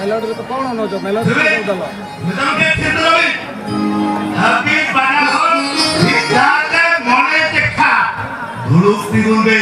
Melody तो कौन होनो जो मेलोडी को दलो निजाम के क्षेत्र में हबी बना हो विद्याते मने देखा धुलुक दिगुंदे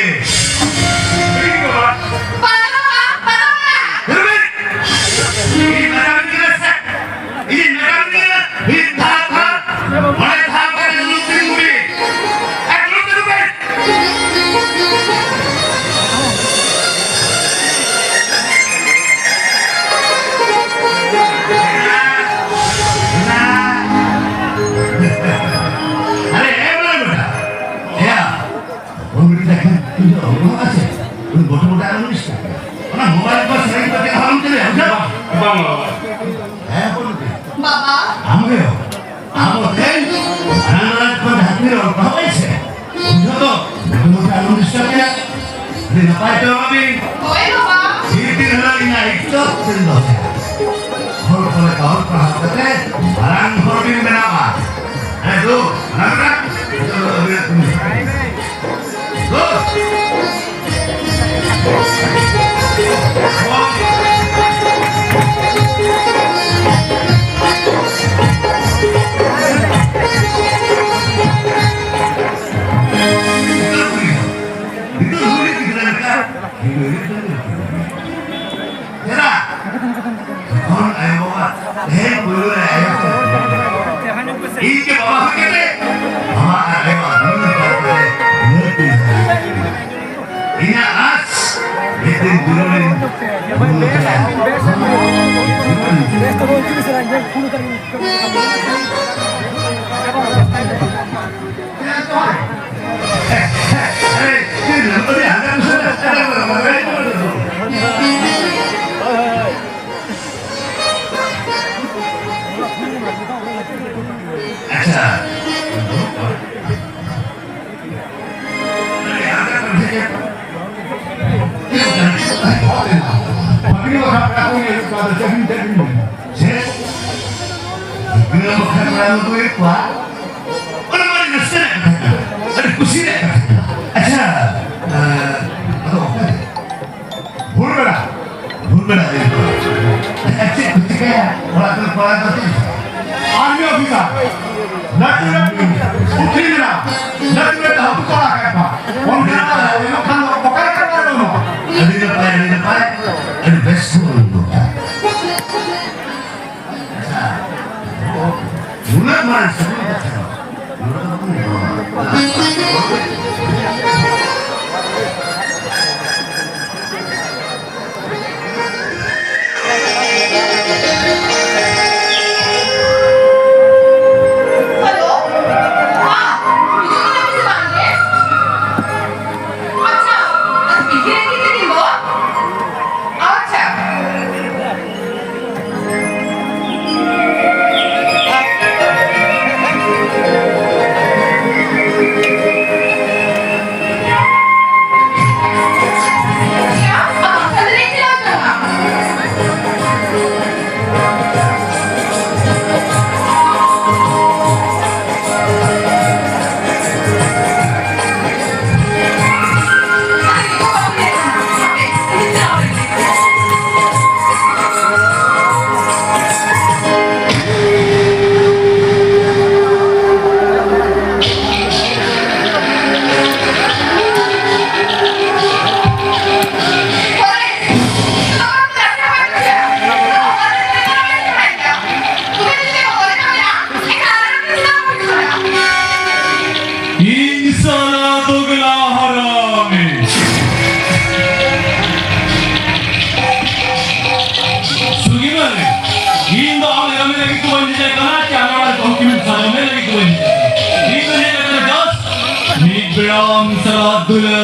Bilang salat dulu.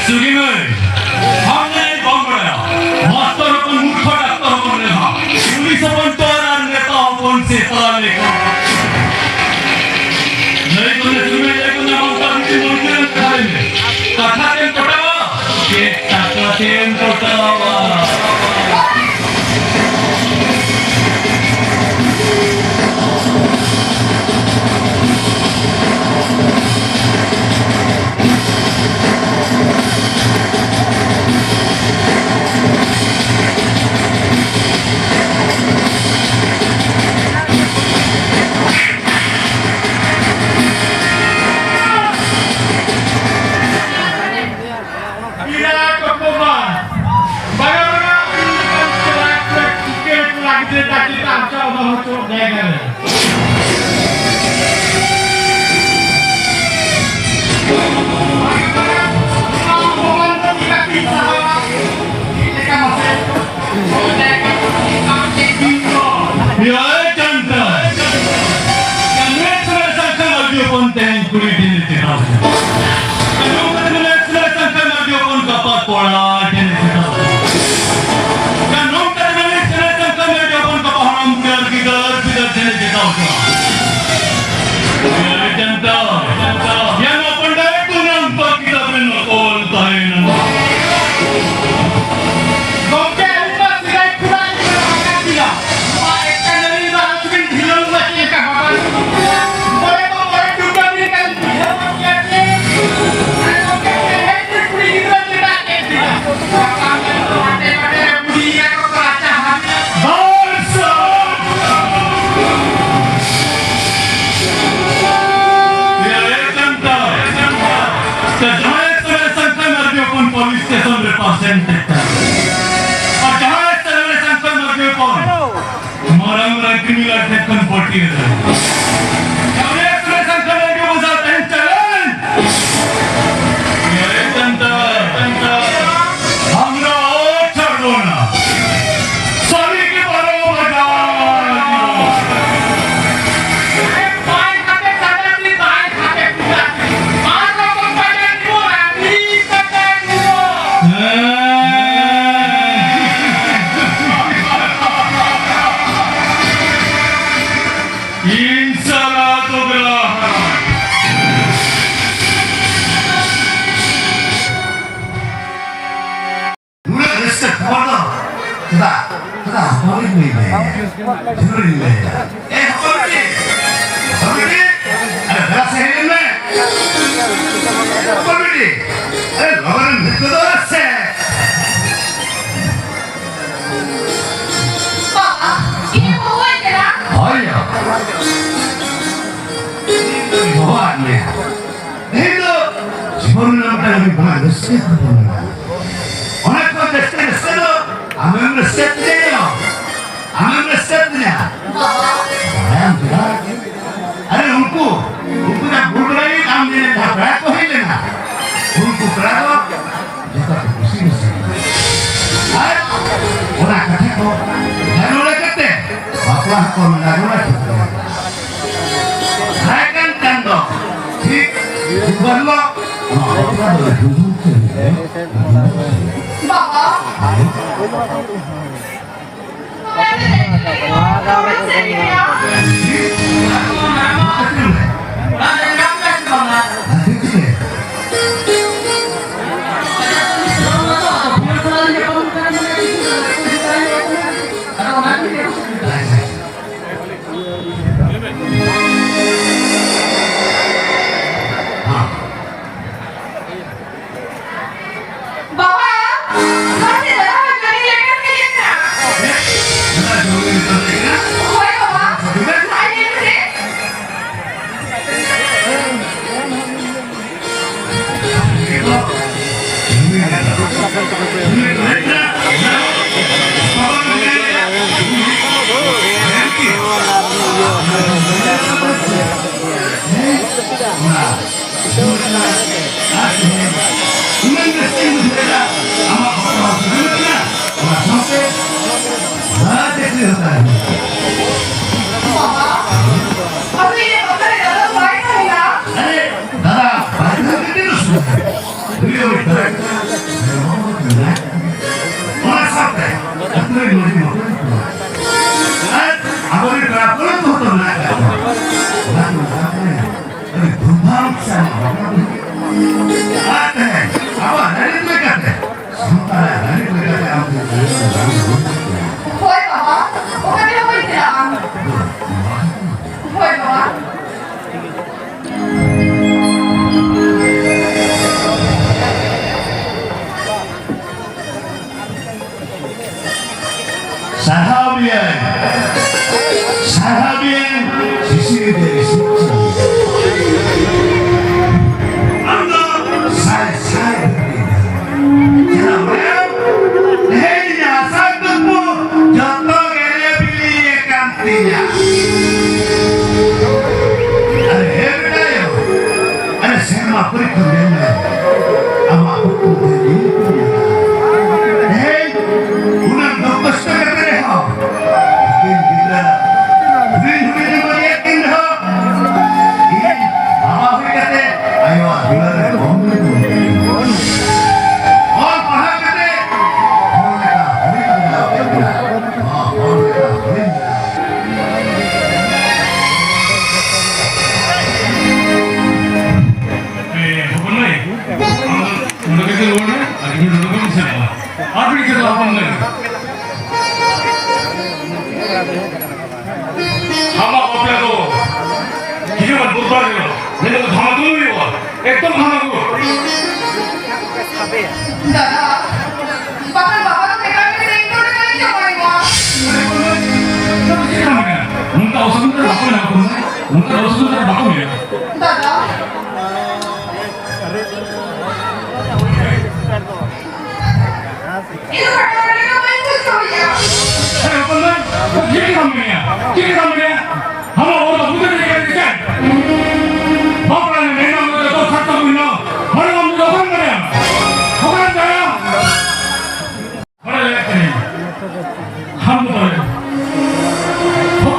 Sugiman, हमने बम बनाया। मास्टर अपन मुख्य डॉक्टर अपन लेखा। पुलिस अपन तोरान नेता अपन से ताले का। नहीं तो ने सुगे जाएगा ना हम कभी मुझे नहीं खाएंगे। कथा टेम पटावा, ये कथा टेम पटावा। नहीं होता है अभी ये बकरे दादा बाइक है ना अरे दादा बाइक में कितने तो सुन वीडियो में और सब है अपने लोग अगर ट्रैवल तो ना अरे धूमधाम से आते हैं अब हरित में कहते हैं सुनता है हरित में कहते हैं होय बाबा ओके होय तेरा होय बाबा sahabian sisi dari sisi anda saya berbeda jangan hanya satu pun contoh gaya pilih kantinya ada hebat ya ada sama perikutnya ama aku jadi unang dokter sekali ha kita Beri beriakin ho. Ini apa kata? Ayo bulan Ramadan itu. और पढ़ा करते होने का हमें करना पड़ेगा हाँ होने का हमें हुकुम नहीं हम लोग के लोग हैं अभी लोग को मिल सकता आप भी के लोग हम नहीं हम अपने को किसी मत बुद्धा करो नहीं तो धमाके भी हो एकदम धमाके दादा बकरे बाबा तो बेकार में नहीं तो नहीं जाएगा उनका औसत तो बापू ना करूँ उनका औसत तो बापू मेरा दादा ये हटाने का मैं कुछ हो गया अरे अपन ना ये काम में हम और तो बुद्ध नहीं करते क्या बापू ने नहीं ना मुझे तो खत्म हुई ना हमारे हम लोग काम करें हमारे जाया हमारे लेते हैं हम तो हमारे तो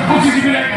कुछ भी नहीं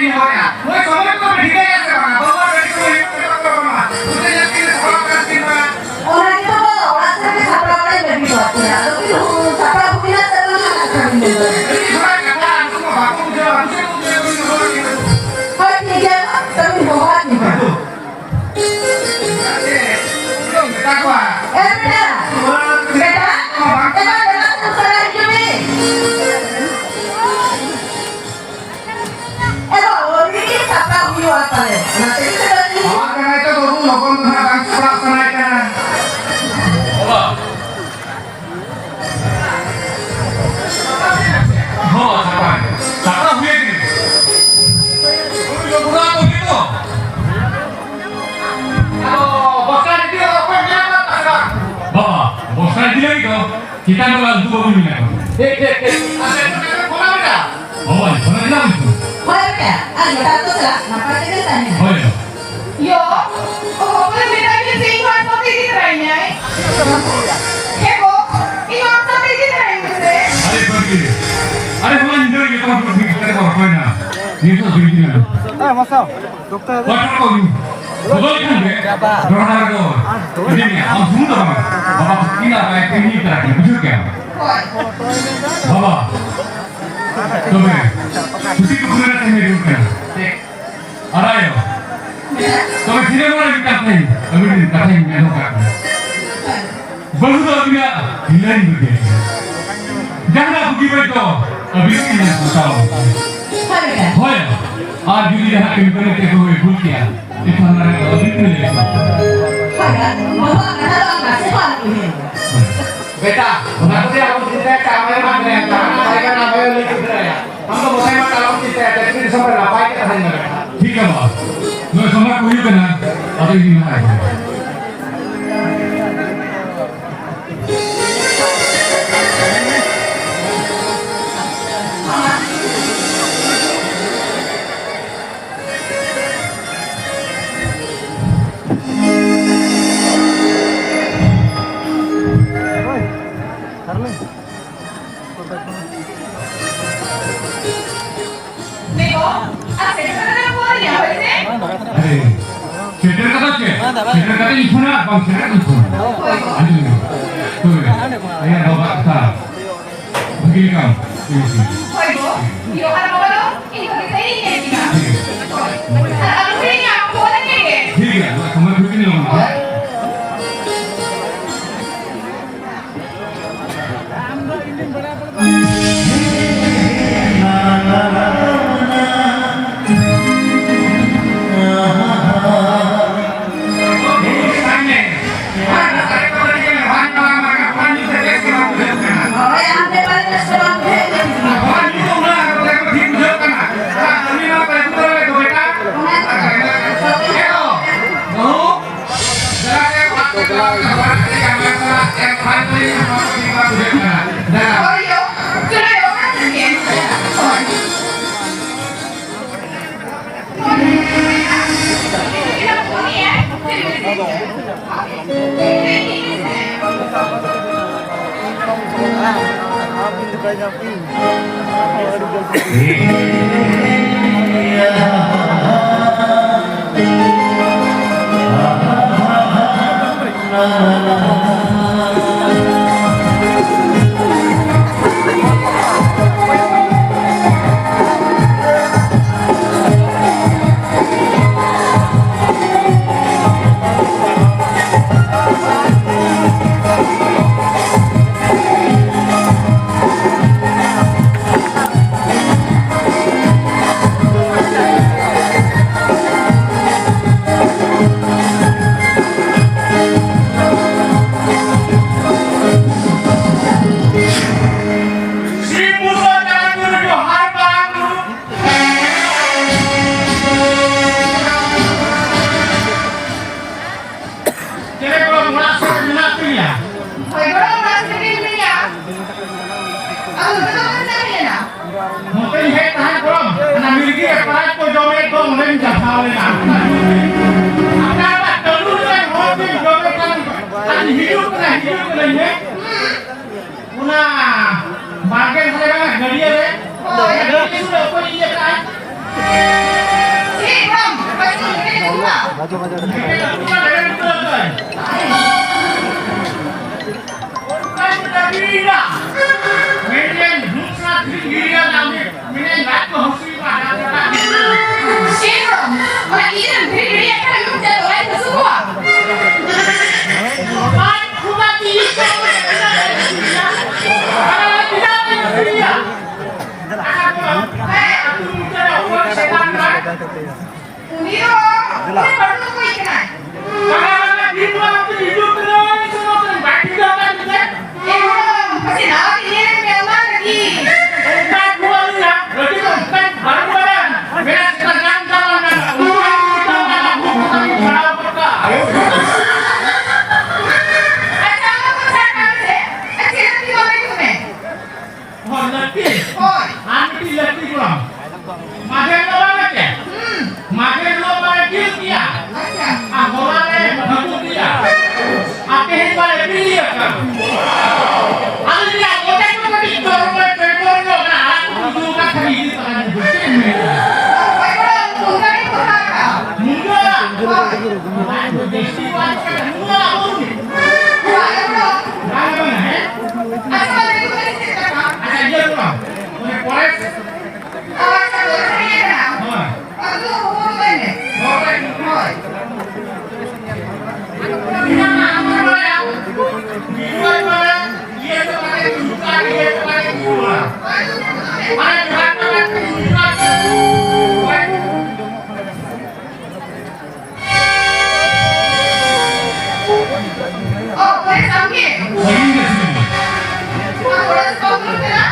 ini hanya. Mulai sama itu berdiri ya sekarang. Bawa dari itu ini apa? Sudah yakin sekolah kasih mana? Orang itu orang sampai sapra orang lebih kuat ya. Tapi sapra punya terlalu akan dulu. Jadi surat kata aku mau baku jawab. Saya mau jawab ini orang itu. Kalau tiga tapi bawa nih. Belum kita gua. Beda. Beda. Beda tuh salah ini. Ini sapra punya apa ya? Nanti kita lihat. Karena itu baru lakukan penataan pelaksanaan. Oh, siapa? Siapa punya ini? Udah berapa gitu? Kalau bosnya itu apa yang apa? Bapak, bosnya itu itu kita nolak dua bulan. Ada yang mana ada? Oh, mana ada itu? Boleh ah kita tuh lah. Nampak kita tanya. Oh iya. Yo, oh, boleh beda aja sih, itu apa sih di trennya? Keko, itu apa sih di trennya sih? Ada pergi. Ada bulan dari kita mau pergi ke tempat mana? Ini tuh begini. masa? Dokter. Bapak kau ini. Bapak kan deh. Berapa kau? Ini ya, langsung dah. Bapak kita kayak ini terakhir, betul kan? Bapak. Coba. Mesti kebenaran saya hidup. Ada ya. Coba sini mana kita kain? Tapi ini kain yang ada. Baru dah dia hilang begitu. Jangan aku kira itu. Habis ini tahu. Boleh. Hoy, आज भी यहाँ के ऊपर के कोई भूल किया इस हमारे को अभी नहीं ले Boleh. Bawa kalau nggak sekolah ini. बेटा nanti aku cerita kamera mana ya saya kan apa yang lebih cerita ya kamu mau saya kalau cerita tapi sampai apa kita hanya ठीक है बात मैं समझ कोई भी ना अभी भी ना है Neko, asik kan apa ya, sih? Shutter का क्या शेटर का तो इतना बंग शेटर इतना आलू तो ये बाबा था begini kam Oigo, yo kalau mau ini kok kita ini ya kita. Kalau ini aku boleh nih. ठीक है समझ begini loh mas Oh ya, ambil balik sekolah. Oh yo, sudah yo kan sih. Kita mau nih ya. Bagian saya gadia deh. Oh, ya, ini sudah apa ini kan? bunga. Baju baju. Syndrome. Orang ini beri akan menjadi orang semua. Uniro, ini perlu kau ikan. Pasti nak ini memang lagi.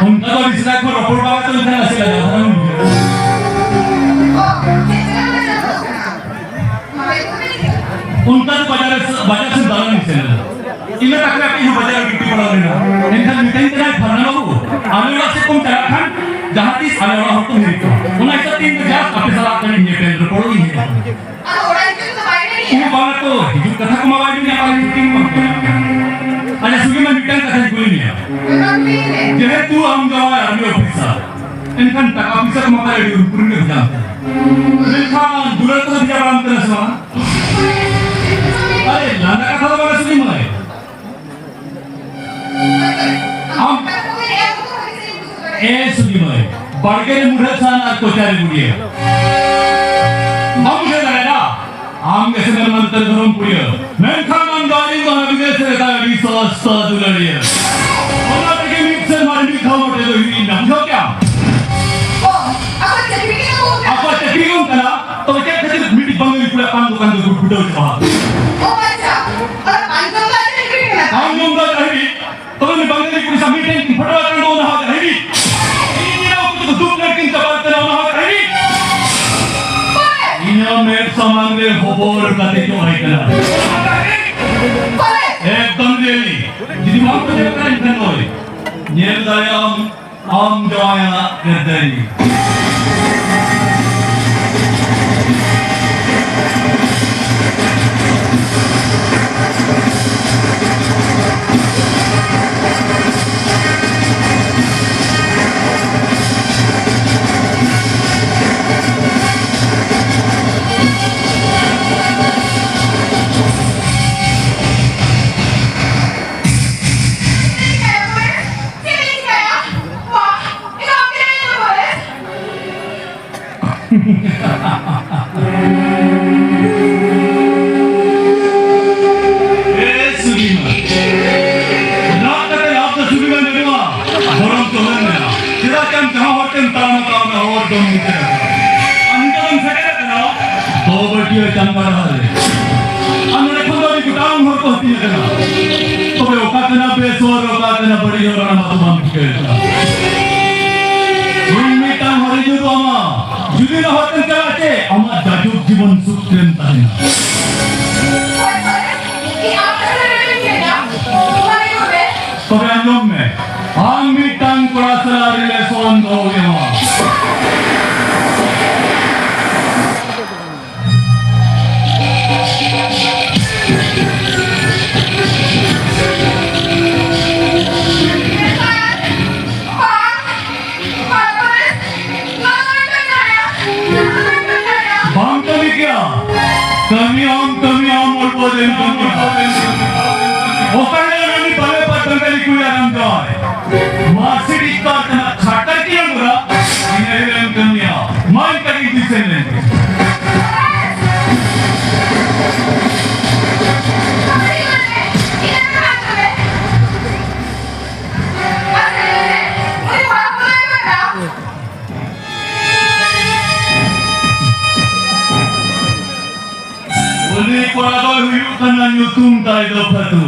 उनका तो रिश्ता को report बात तो उनका ऐसे लगा था उनका तो बाजार से दाना नहीं चला इन्हें तक आप यहाँ बाजार गिट्टी पड़ा लेना इनका मिठाई तेरा खाना लोगो आने वाला से कौन चला खान जहाँ तीस आने वाला हम तो नहीं तो उन्हें ऐसा तीन बजाज आपके साथ करने ये पेन रिपोर्ट ही है वो बात तो जो कथा को मावाई में यहाँ वाली team ada sugi mandikan kata kulinya. Jadi tu amgawa army officer. Enkan tak bisa kemakai di urupurnya jam. Enkan bulan tu dia baram terus semua. Aye, landa kata apa sugi mulai. Sugi mulai. Bargain mudah sana atau cari mudia. Am saya dah. Am kesenar mantan dorong punya. Enkan गाड़ी में विदेश रहता है resource तो दुलरिया और ना कि मिक्सर मार भी खाओ तो ये नाम जो क्या Oh, apa jadi begini? apa cekri kan kana तो क्या कहते मीटिंग बंगली पूरा पान दुकान तो गुड़ उठ पा Oh, baca. Orang panjang lah jadi begini. हम लोग का है तो मैं बंगली पूरी मीटिंग फोटो कर दो ना है ini ना कुछ दुख लड़किन तबाल करना ना है ini में समांगे होबोर का देखो है kana एकदम रेली jadi waktu dia kan kenoi nyel dayam am joya kedari জীবন সুত্রেন তাই না তবে আঞ্জম মে আমি টাং করা সারা রিলেশন দৌড়ে মা kami om ulpoden kami. Okannya kami pakai patang kali kuyaran joy. Masih di kota khatar kian gura. Ini yang kami ya. Main kali di sini. Uli korago huyuk kanan yutum tay do patu.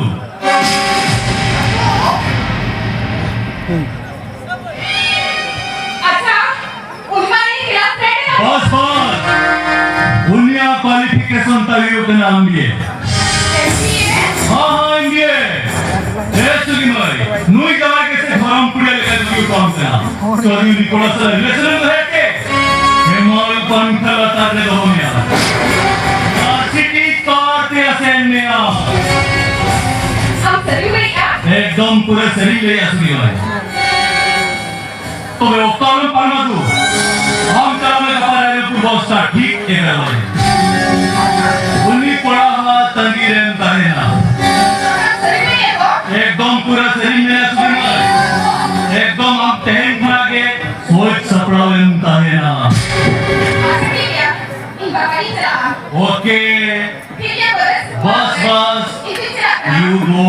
अच्छा उनका नहीं खिलाफ है Bos bos. Unia qualification tay huyuk kanan ambil. हाँ आएंगे। ऐसे की मारी। नूई कहाँ कैसे फॉर्म पूरे लेकर दूँ काम से ना। चोरी निकोला से रिलेशन में है के। हेमाल पंखा लता दे दो मिया। सिटी कारते असेंड में आ। हम सभी में क्या एकदम पूरे शरीर ले असली वाले। तो वे उक्ताव में पालना तू। हम चला में कपड़ा रहे तू बहुत सा ठीक एक वाले। उन्हीं पड़ा हुआ तंगी रहता है ना। एकदम पूरा शरीर में असली वाले। एकदम आप टैंक में आके सोच सपड़ा रहता है ना। ओके बस बस you go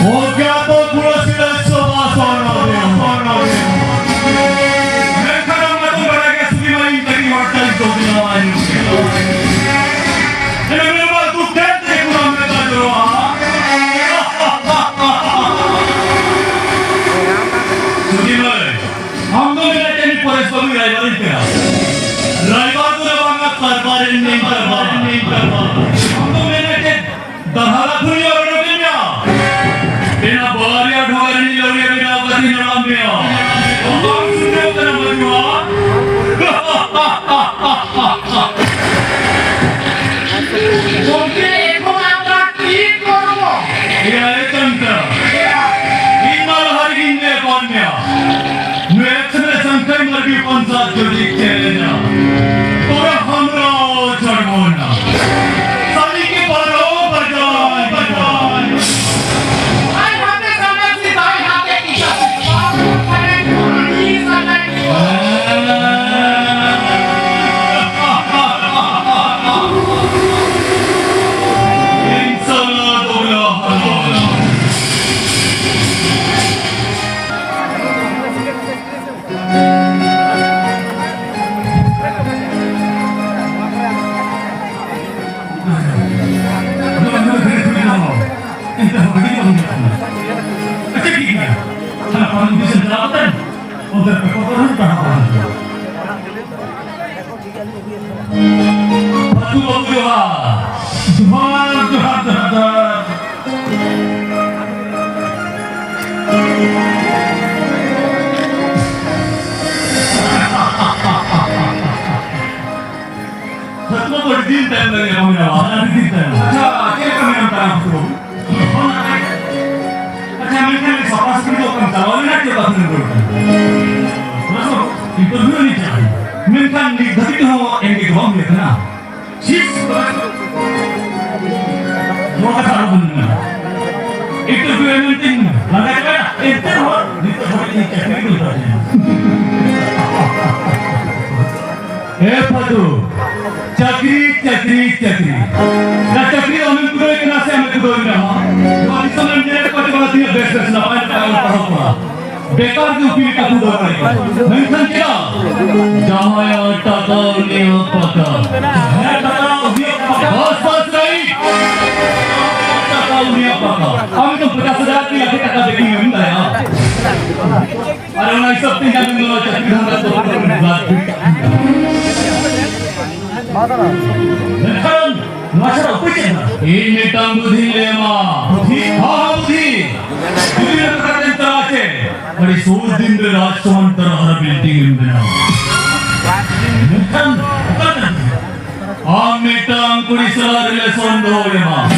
हो गया तो पूरा सिला सोवा सोना मैं खड़ा मैं तो बड़ा के सुनी वाली तरी होटल तो दिया वाली ये मेरे बाल तू कैसे पूरा में कर दो सुनी वाले हम तो मेरा टेनिस परेश को भी राइवल ही किया राइवल तो ना बांगा करबारे नहीं करबा हम तो मेरा टेन दहाड़ा खुली और रोके Bina baria ढोगर नहीं लोगे बिना बती नड़ाम में आओ। हम सुने उतना मजुआ। उनके एको मात्रा ठीक करो ये है तंत्र। इमाल हर गिनने कौन में आओ। नुएक्सने संख्या मर्गी पंचायत जो दिखते हैं ना। तोरा हमरा चढ़ोना। सभी के पारो बजान। Menkan di tapi tu yang kita buat dia kena. Sis. Mau kata apa benar? Itu dua penting. Lagi apa? Itu hot. Itu hot ini cakap itu saja. Padu. Cakri. Nah cakri orang tu boleh kena saya ambil tu ni. Kalau Islam ni ada pada orang dia best nak apa बेकार के उपयोग का खुद होता है mention किया जहाँ या टाका उन्हें पता है टाका उन्हें पता बस नहीं टाका उन्हें पता हम तो 50,000 की लाख टाका देखेंगे हम ना यार अरे उन्हें सब तीन जन लोग चक्री धंधा तो बात मेंशन नवाशा ऊपर चलना ini tangguh lema बुद्धि दुनिया का तराचे बड़ी सोच दिन राजस्थान तरह बिल्डिंग में बना Amitang kurisala relation do lema.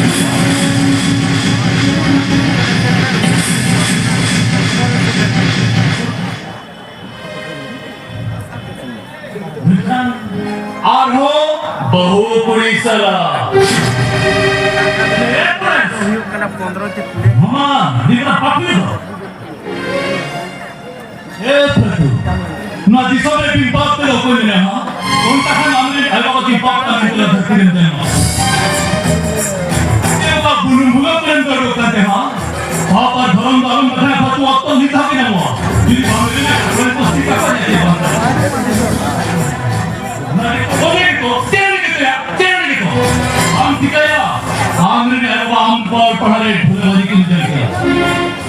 Arho bahu kurisala. Mama, di mana papi itu? Betul. Nanti sampai bimbang tu aku ni ha. Unta kan ambil agak bimbang tak itu lah terkirim demo. Siapa bunuh keren terus nanti ha. Apa dalam macam apa tu waktu ni tak kena mau. Jadi kami ni orang pasti apa jadi bangsa. Nanti boleh tu, jangan gitu ya, jangan gitu. Am tiga ya. Am ni agak ampal pahare bulu lagi kita jadi.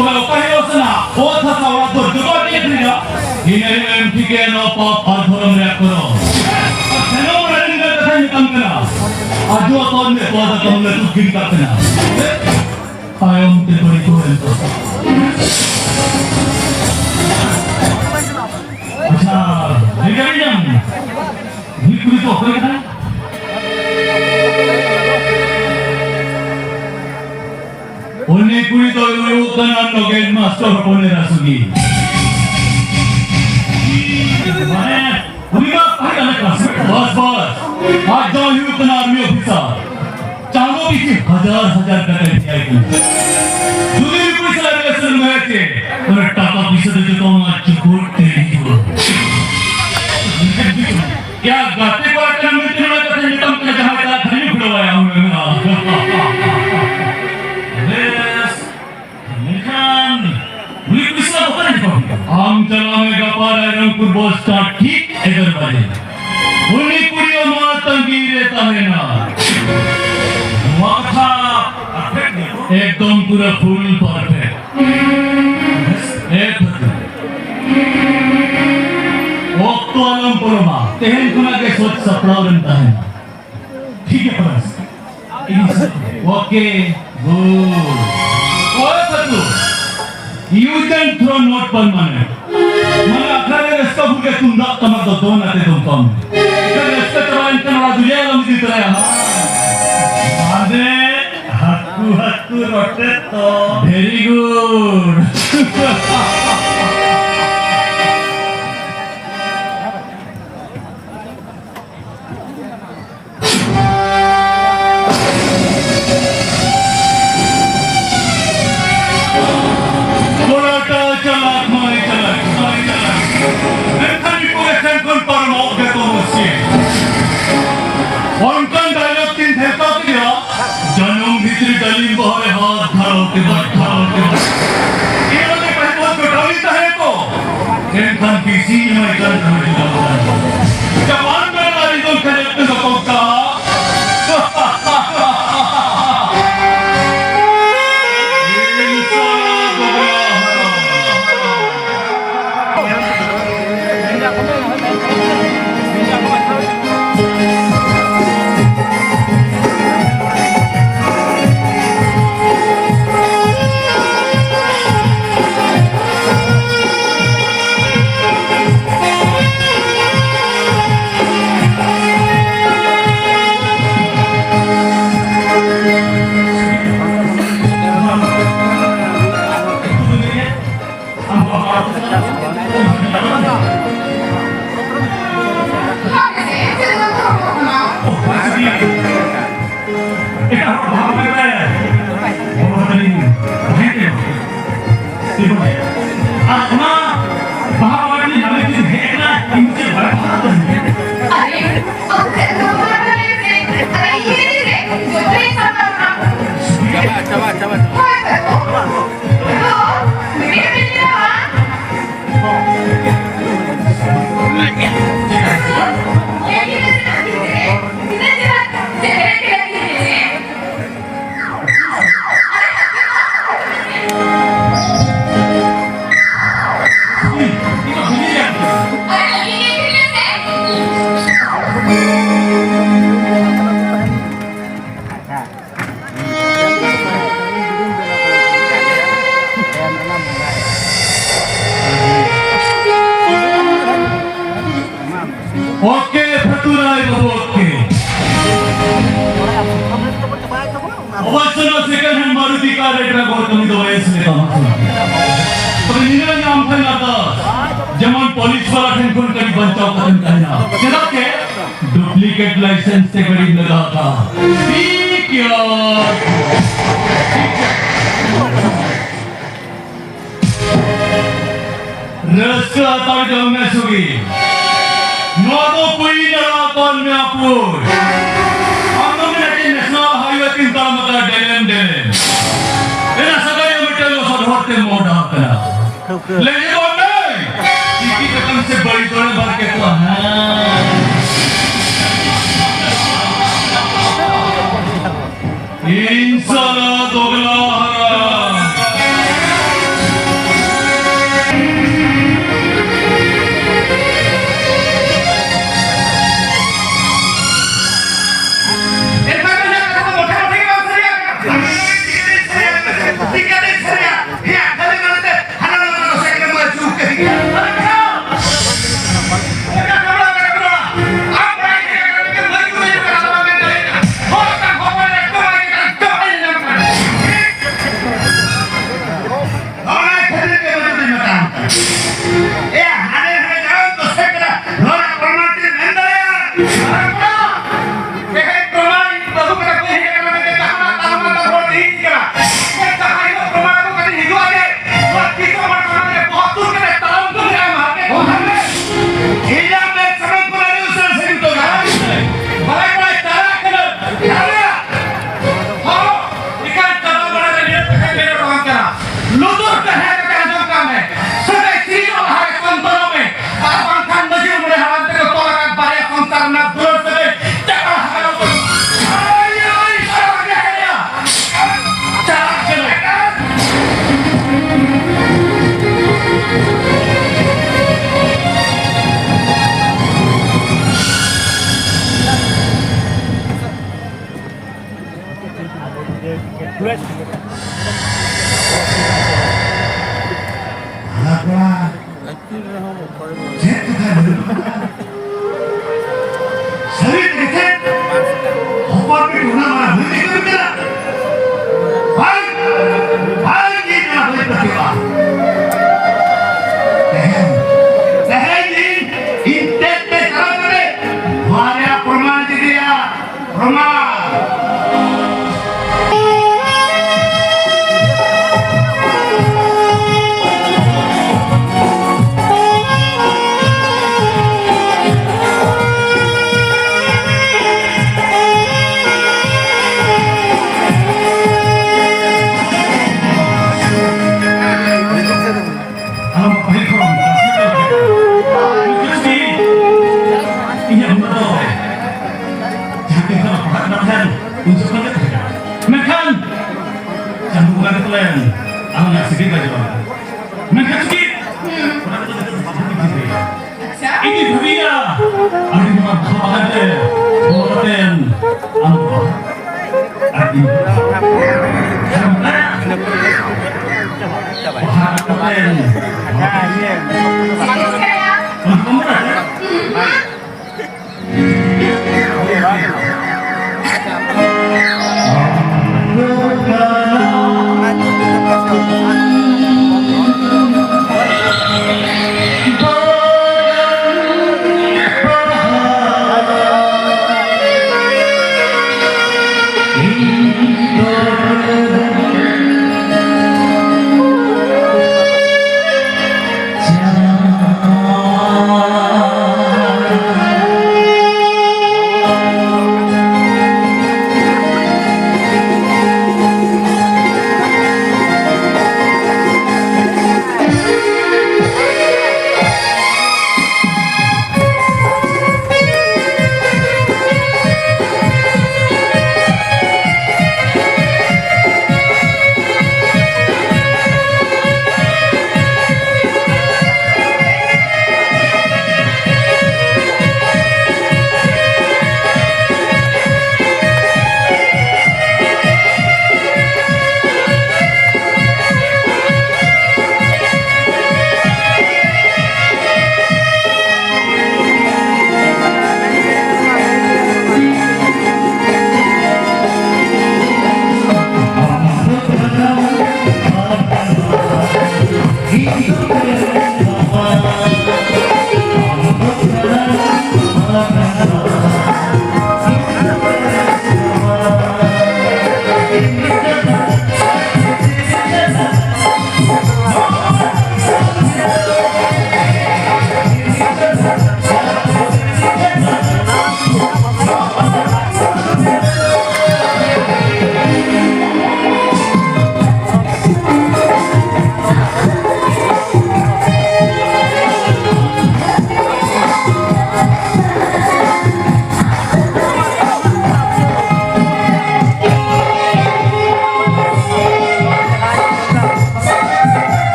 Kalau kaya sana, otak awak tu juga dia punya. Ini MTK napa pathorong rekoro. Hello running ka thai kam kana. Aju aton me toda kam le tu gin ka kana. Ayom te bari ko ento. Acha, negari jam. Ni kuri to kore kana. Oni kuri to yu kana no gate master pone rasugi. बस आज जाओ youth army officer Chango पीछे हजार कटे दूसरी police regulation में है और टाका पीछे दे तो मैं चिकोट तेरी हो क्या गाते पर करने में तेरा कैसे निकम के जहां का धनी खुलवाया हूं मैं बस निकान पुलिस का पता नहीं हम चलावे का पार रंगपुर बस स्टॉप ठीक 11 बजे उन्हीं कुड़ियों मां तंगी रहता है ना माथा एकदम पूरा फुल परफेक्ट एक वक्त आलम परमा तेहन कुना के सोच सपना बनता है ठीक है परस ओके गुड ओए बच्चों use and throw not permanent mana akhirnya resta bukan tundak kamar dodo nanti tonton. Kita resta terlalu terlalu dulu ya lama di teraya. Ade, hatu rotet to. Very good. Oke, betul lah itu oke. Wacana second hand Maruti car rate na बहुत कमी दवाई इसलिए काम तो निने नाम से नाता Zaman police वाला टेंशन करी बचाव करन कहना चला के डुप्लीकेट लाइसेंस से गरीब लगा था ठीक यार रास्ता तार जाऊं मैं सुगी नौदो कोई नरा कौन में आपुर National Highway tinta mata delen ena sagaya metel lo sadhote moda kana lege ko nahi iki katam se badi tone bar ke to inshallah dogla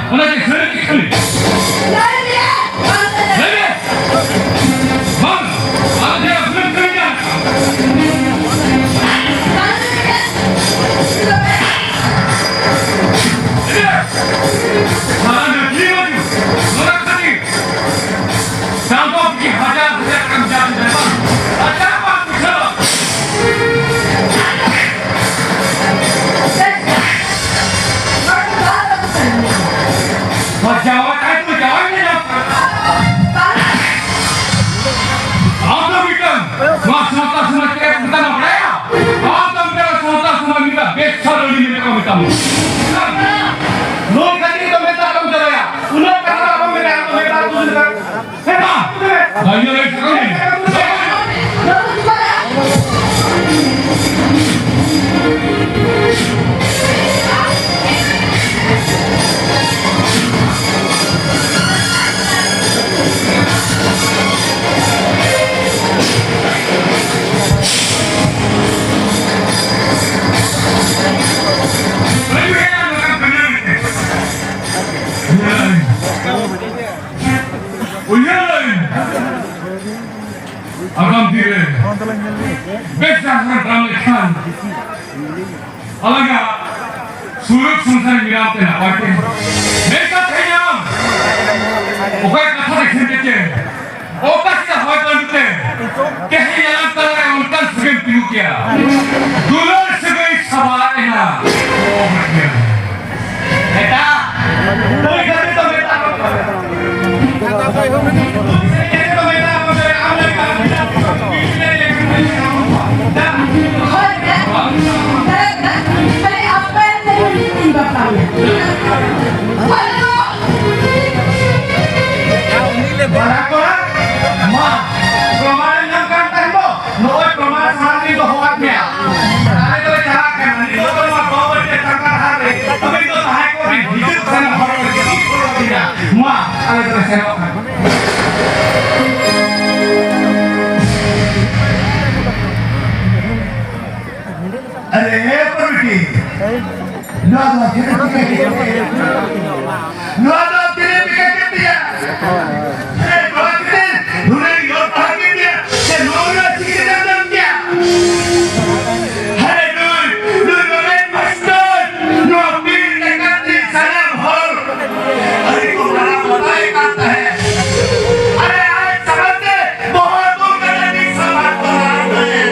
Mana sih sering kali. Dari dia. Kalau saya Lagi. Bang, ada yang belum kerja. kalau saya Salah dah terima tu. Orang tadi. Sampai pergi hajar kerja di depan. Ada apa salah? Jawab itu jawabnya apa? Apa bilang? Masa semua kita minta apa ya? Apa bilang semua minta? Besar ini mereka minta. Loh kali itu minta kamu jawab ya? Ulang kata apa minta tu juga? Heba, ayo sekali. Agam dire, besar ramai kan. Alaga, surat संसार मिलाप तेना party. mereka kenyang. Okai kata dekhen. Okai kita hoy bandute. Kehilangan tara unkan sugen piukia. Dular segai sabar ena. Oh macam. Eta. Boy kata tu beta. अरे हे परमिटी नौदा किने बिके दिया अरे बात दूरे यो भागी दिया ये नौरा चिके दम दिया अरे दूर नौरे मास्टर नो पीर के कत्ती सलाम होल अरे को बड़ा बताए करता है अरे आज समझते बहुत दूर का नहीं समझ पा रहा है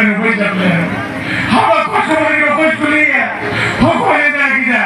Bukan bocah bener. Apa kau semua ini kau kuliah? Kau kuliah kita.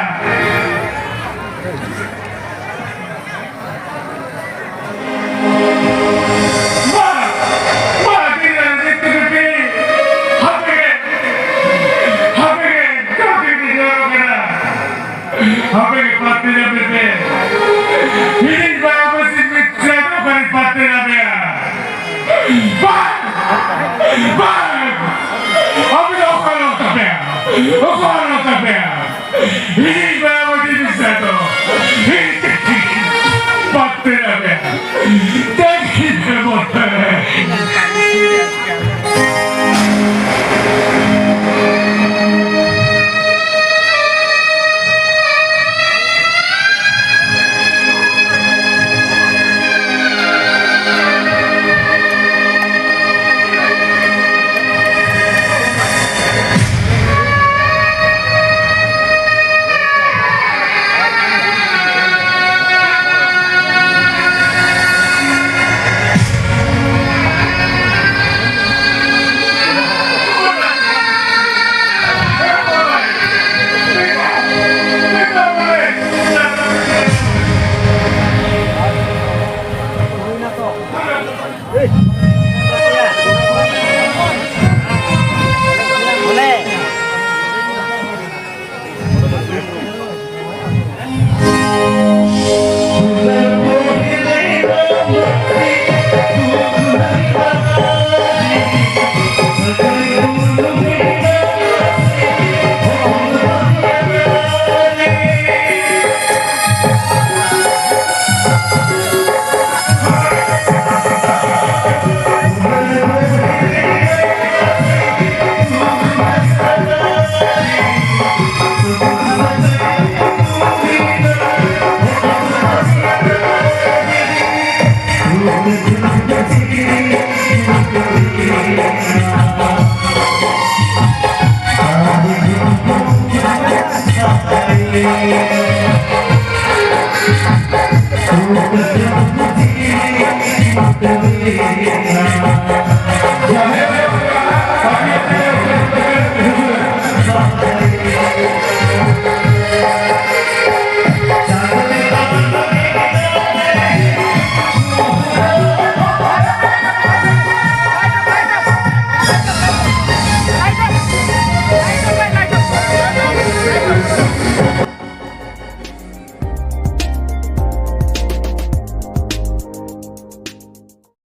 Thank you.